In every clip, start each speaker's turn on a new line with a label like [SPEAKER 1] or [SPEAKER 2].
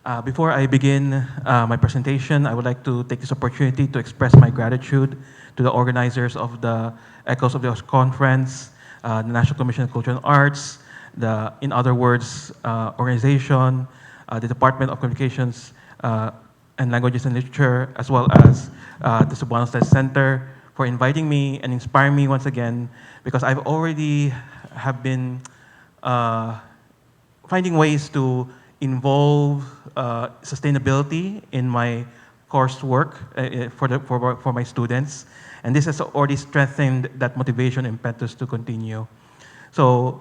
[SPEAKER 1] Before I begin my presentation, I would like to take this opportunity to express my gratitude to the organizers of the Echoes of the Arts Conference, the National Commission on Culture and Arts, in other words, organization, the Department of Communications and Languages and Literature, as well as the Cebuano Studies Center for inviting me and inspiring me once again, because I've already have been finding ways to involve sustainability in my coursework for my students, and this has already strengthened that motivation and impetus to continue. So,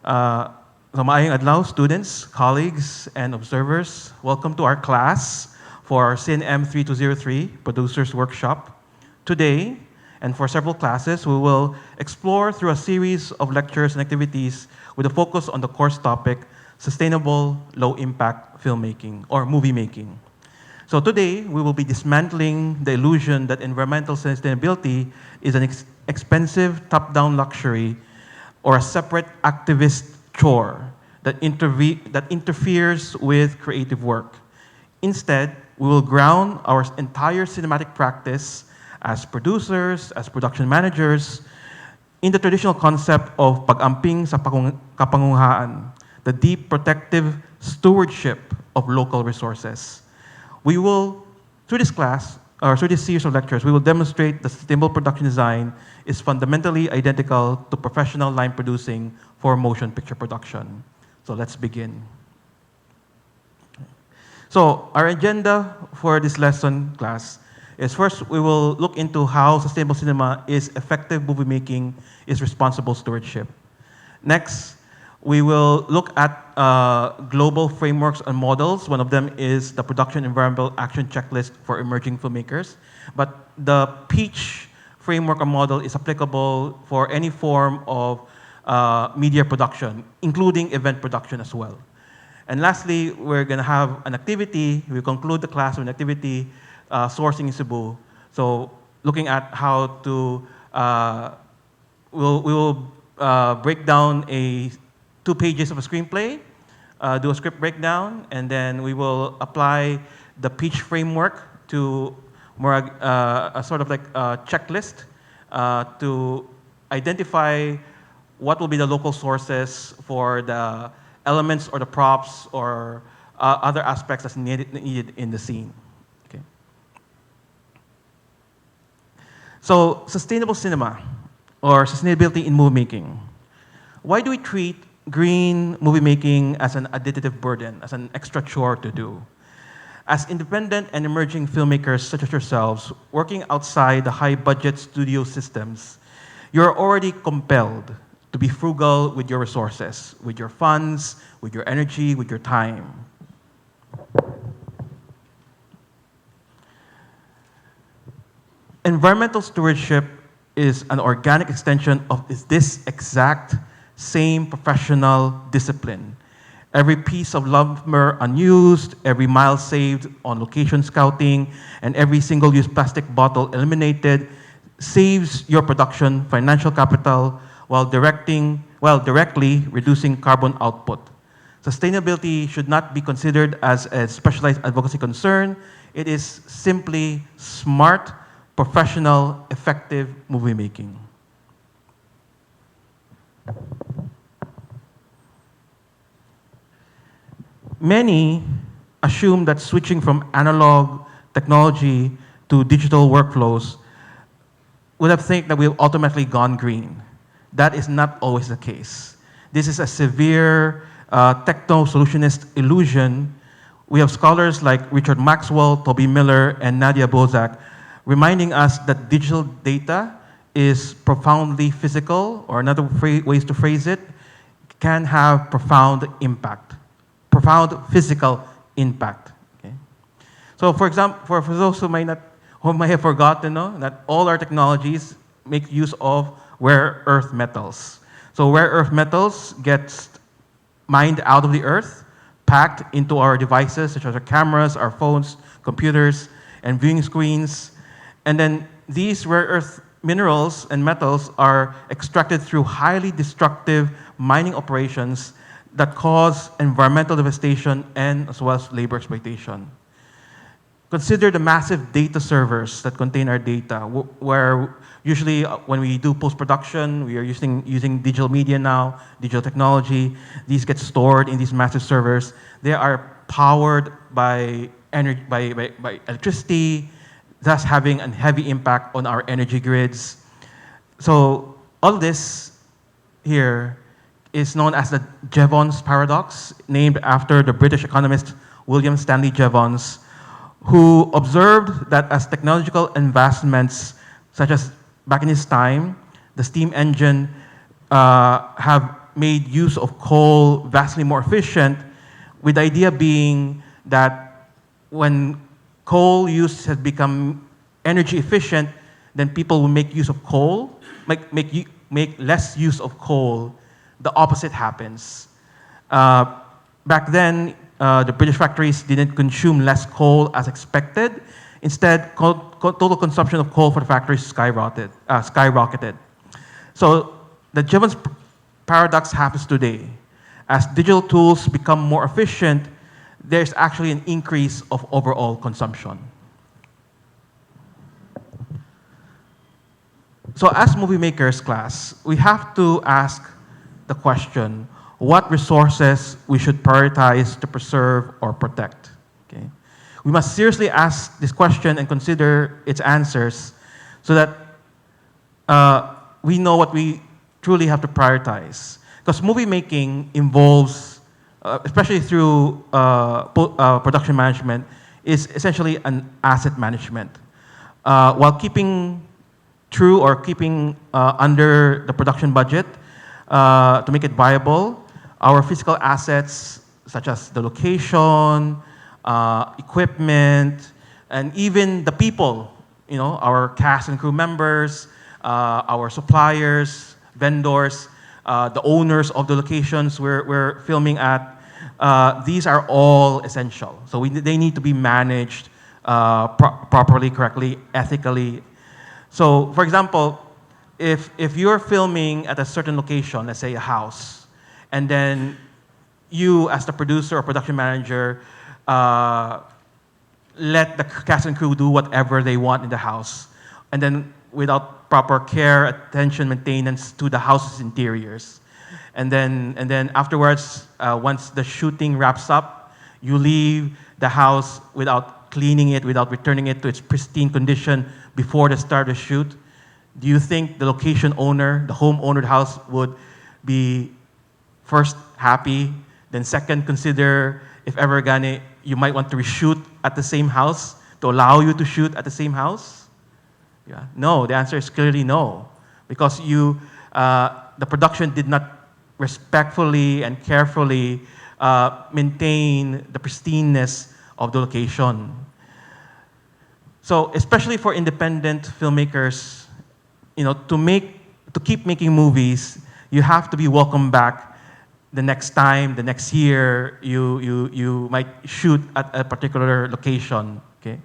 [SPEAKER 1] maayong adlaw, students, colleagues, and observers. Welcome to our class for our CNM 3203 Producers Workshop. Today, and for several classes, we will explore through a series of lectures and activities with a focus on the course topic, Sustainable Low-Impact Filmmaking or Movie Making. So today, we will be dismantling the illusion that environmental sustainability is an expensive top-down luxury or a separate activist chore that interferes with creative work. Instead, we will ground our entire cinematic practice as producers, as production managers, in the traditional concept of pag-amping sa kapangunahan, the deep protective stewardship of local resources. We will, through this class, or through this series of lectures, we will demonstrate that sustainable production design is fundamentally identical to professional line producing for motion picture production. So let's begin. So our agenda for this lesson class is first we will look into how sustainable cinema is effective movie making, is responsible stewardship. Next, we will look at global frameworks and models. One of them is the Production Environmental Action Checklist for Emerging Filmmakers. But the PEACH framework or model is applicable for any form of media production, including event production as well. And lastly, we're going to have an activity. We conclude the class with an activity, sourcing in Cebu. So looking at how to, we will break down 2 pages of a screenplay, do a script breakdown, and then we will apply the PEACH framework to more a sort of like a checklist to identify what will be the local sources for the elements or the props or other aspects that's needed in the scene. Okay. So sustainable cinema or sustainability in movie making. Why do we treat green movie making as an additive burden, as an extra chore to do? As independent and emerging filmmakers such as yourselves, working outside the high-budget studio systems, you're already compelled to be frugal with your resources, with your funds, with your energy, with your time. Environmental stewardship is an organic extension of this exact same professional discipline. Every piece of lumber unused, every mile saved on location scouting, and every single-use plastic bottle eliminated saves your production financial capital while directly reducing carbon output. Sustainability should not be considered as a specialized advocacy concern. It is simply smart, professional, effective movie making. Many assume that switching from analog technology to digital workflows would have think that we've automatically gone green. That is not always the case. This is a severe techno-solutionist illusion. We have scholars like Richard Maxwell, Toby Miller, and Nadia Bozak reminding us that digital data is profoundly physical, or another ways to phrase it, can have profound impact, profound physical impact. Okay? So for example, for those who may have forgotten, that all our technologies make use of rare earth metals. So rare earth metals get mined out of the earth, packed into our devices, such as our cameras, our phones, computers, and viewing screens. And then these rare earth minerals and metals are extracted through highly destructive mining operations that cause environmental devastation and as well as labor exploitation. Consider the massive data servers that contain our data, where usually when we do post-production, we are using digital media now, digital technology. These get stored in these massive servers. They are powered by energy, by electricity, thus having a heavy impact on our energy grids. So all this here is known as the Jevons paradox, named after the British economist William Stanley Jevons, who observed that as technological advancements, such as back in his time, the steam engine have made use of coal vastly more efficient, with the idea being that when coal use has become energy efficient, then people will make use of coal, make less use of coal. The opposite happens. Back then, the British factories didn't consume less coal as expected. Instead, total consumption of coal for the factories skyrocketed. So the Jevons paradox happens today. As digital tools become more efficient, there's actually an increase of overall consumption. So as movie makers class, we have to ask the question, what resources we should prioritize to preserve or protect. Okay? We must seriously ask this question and consider its answers so that we know what we truly have to prioritize. Because movie making involves, especially through production management, is essentially an asset management. While keeping true or keeping under the production budget to make it viable, our physical assets, such as the location, equipment, and even the people, our cast and crew members, our suppliers, vendors, the owners of the locations we're filming at, these are all essential. So they need to be managed properly, correctly, ethically. So, for example, if you're filming at a certain location, let's say a house, and then you, as the producer or production manager, let the cast and crew do whatever they want in the house, and then without proper care, attention, maintenance to the house's interiors. And then afterwards, once the shooting wraps up, you leave the house without cleaning it, without returning it to its pristine condition before the start of the shoot. Do you think the location owner, the home owner of the house, would be first happy, then second consider if ever gani you might want to reshoot at the same house to allow you to shoot at the same house? Yeah. No, the answer is clearly no, because the production did not respectfully and carefully maintain the pristineness of the location. So, especially for independent filmmakers, to keep making movies, you have to be welcomed back the next time, the next year, you might shoot at a particular location. Okay?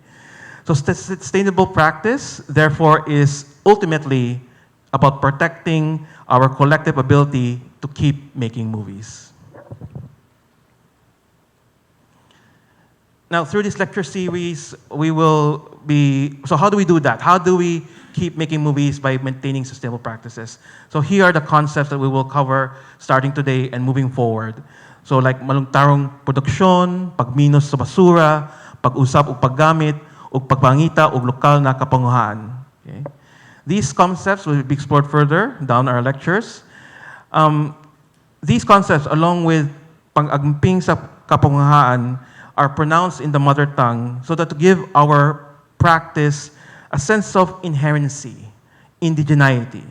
[SPEAKER 1] So sustainable practice, therefore, is ultimately about protecting our collective ability to keep making movies. Now, through this lecture series, we will be, so how do we do that? How do we keep making movies by maintaining sustainable practices? So here are the concepts that we will cover starting today and moving forward. So like malungtarong produksyon, pagminos sa basura, pag-usap o paggamit, o pagpangita o lokal na kapanguhaan. Okay? These concepts will be explored further down our lectures. These concepts, along with pang-agmping sa kapanguhaan, are pronounced in the mother tongue so that to give our practice a sense of inherency, indigeneity.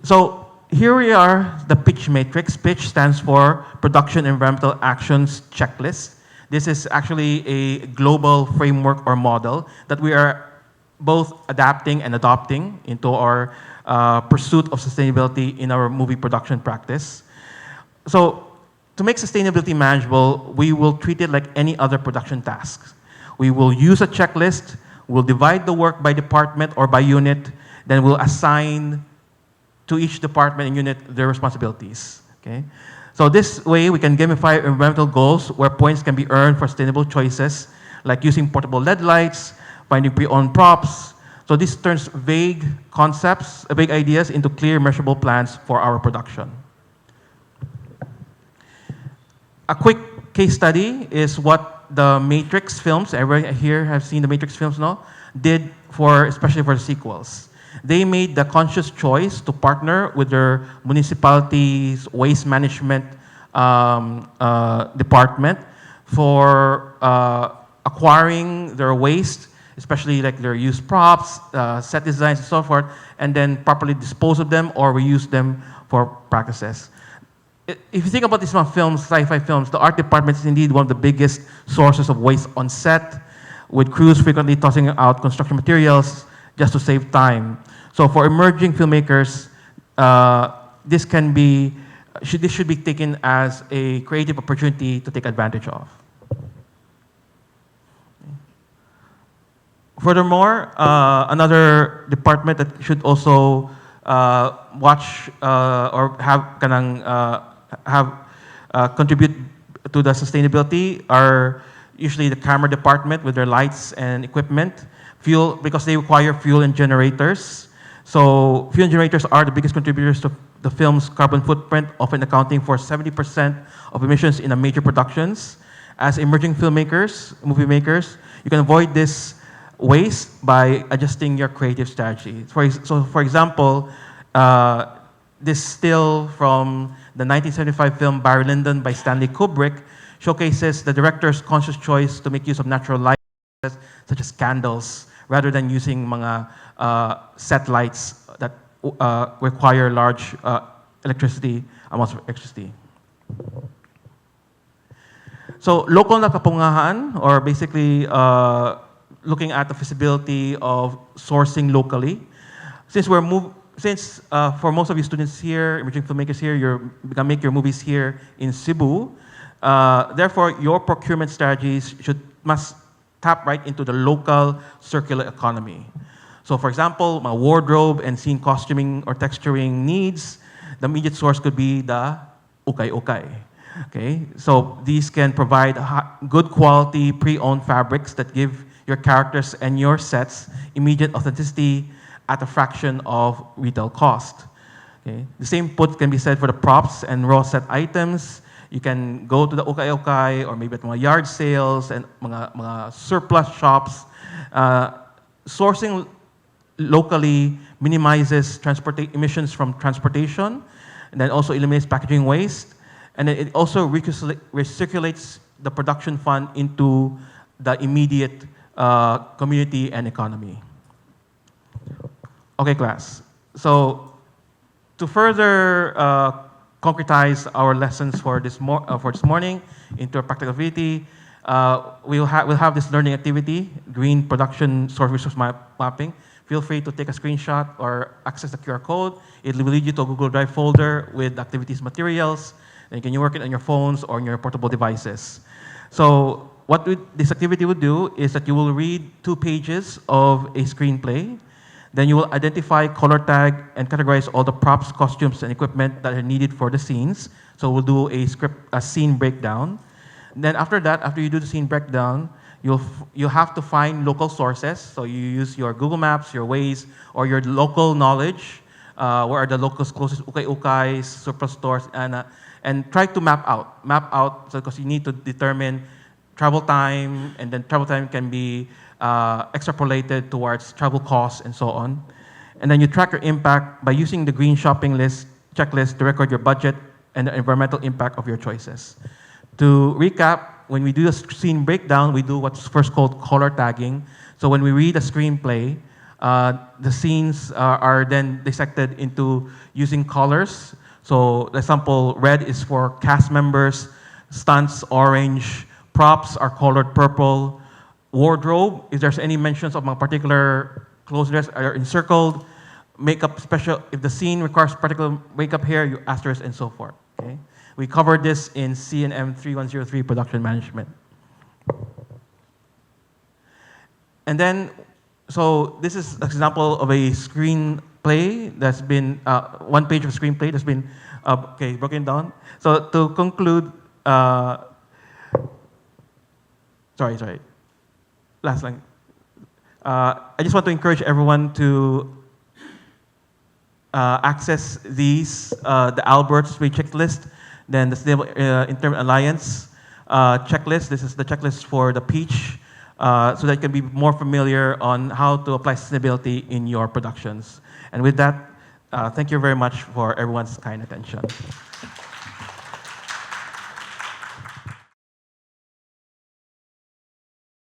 [SPEAKER 1] So here we are, the pitch matrix. Pitch stands for Production Environmental Actions Checklist. This is actually a global framework or model that we are both adapting and adopting into our pursuit of sustainability in our movie production practice. So to make sustainability manageable, we will treat it like any other production task. We will use a checklist, we'll divide the work by department or by unit, then we'll assign to each department and unit their responsibilities. Okay? So this way, we can gamify environmental goals where points can be earned for sustainable choices, like using portable LED lights, finding pre-owned props. So this turns vague concepts, vague ideas into clear, measurable plans for our production. A quick case study is what the Matrix films, everyone here have seen the Matrix films, no? Did for, especially for the sequels. They made the conscious choice to partner with their municipality's waste management department for acquiring their waste, especially like their used props, set designs, and so forth, and then properly dispose of them or reuse them for practices. If you think about these films, sci-fi films, the art department is indeed one of the biggest sources of waste on set, with crews frequently tossing out construction materials just to save time. So for emerging filmmakers, this should be taken as a creative opportunity to take advantage of. Furthermore, another department that should also watch or contribute to the sustainability are usually the camera department with their lights and equipment, fuel, because they require fuel and generators. So fuel and generators are the biggest contributors to the film's carbon footprint, often accounting for 70% of emissions in a major productions. As emerging filmmakers, movie makers, you can avoid this waste by adjusting your creative strategy. So for example, this still from the 1975 film Barry Lyndon by Stanley Kubrick showcases the director's conscious choice to make use of natural light, such as candles, rather than using mga set lights that require large amounts of electricity. So local na kapungahan, or basically looking at the feasibility of sourcing locally. Since for most of you students here, emerging filmmakers here, you're gonna make your movies here in Cebu. Therefore, your procurement strategies must tap right into the local circular economy. So for example, my wardrobe and scene costuming or texturing needs, the immediate source could be the ukay-ukay. Okay, so these can provide good quality pre-owned fabrics that give your characters and your sets immediate authenticity at a fraction of retail cost. Okay, the same can be said for the props and raw set items. You can go to the ukay-ukay or maybe at mga yard sales and mga surplus shops. Sourcing locally minimizes emissions from transportation, and then also eliminates packaging waste, and then it also recirculates the production fund into the immediate community and economy. Okay, class. So to further concretize our lessons for this morning into practicability, we'll have this learning activity, green production source resource mapping. Feel free to take a screenshot or access the QR code. It will lead you to a Google Drive folder with activities materials. And you can work it on your phones or on your portable devices. So what this activity would do is that you will read 2 pages of a screenplay. Then you will identify, color tag, and categorize all the props, costumes, and equipment that are needed for the scenes. So we'll do a scene breakdown. Then after that, after you do the scene breakdown, you'll have to find local sources. So you use your Google Maps, your Waze, or your local knowledge. Where are the locals closest ukay-ukays, surplus stores, and try to map out, because you need to determine travel time, and then travel time can be extrapolated towards travel costs and so on. And then you track your impact by using the green shopping list checklist to record your budget and the environmental impact of your choices. To recap, when we do the scene breakdown, we do what's first called color tagging. So when we read a screenplay, the scenes are then dissected into using colors. So, for example, red is for cast members, stunts, orange, props are colored purple, wardrobe, if there's any mentions of a particular clothes dress, are encircled, makeup special, if the scene requires particular makeup here, you asterisk and so forth. Okay? We covered this in C&M 3103 production management. And then, so this is an example of a screenplay play that's been, one page of screenplay that's been, broken down. So to conclude, sorry, last line. I just want to encourage everyone to access these, the Albert's free checklist, then the Sustainable Intermittent Alliance checklist. This is the checklist for the Peach, so that you can be more familiar on how to apply sustainability in your productions. And with that, thank you very much for everyone's kind attention.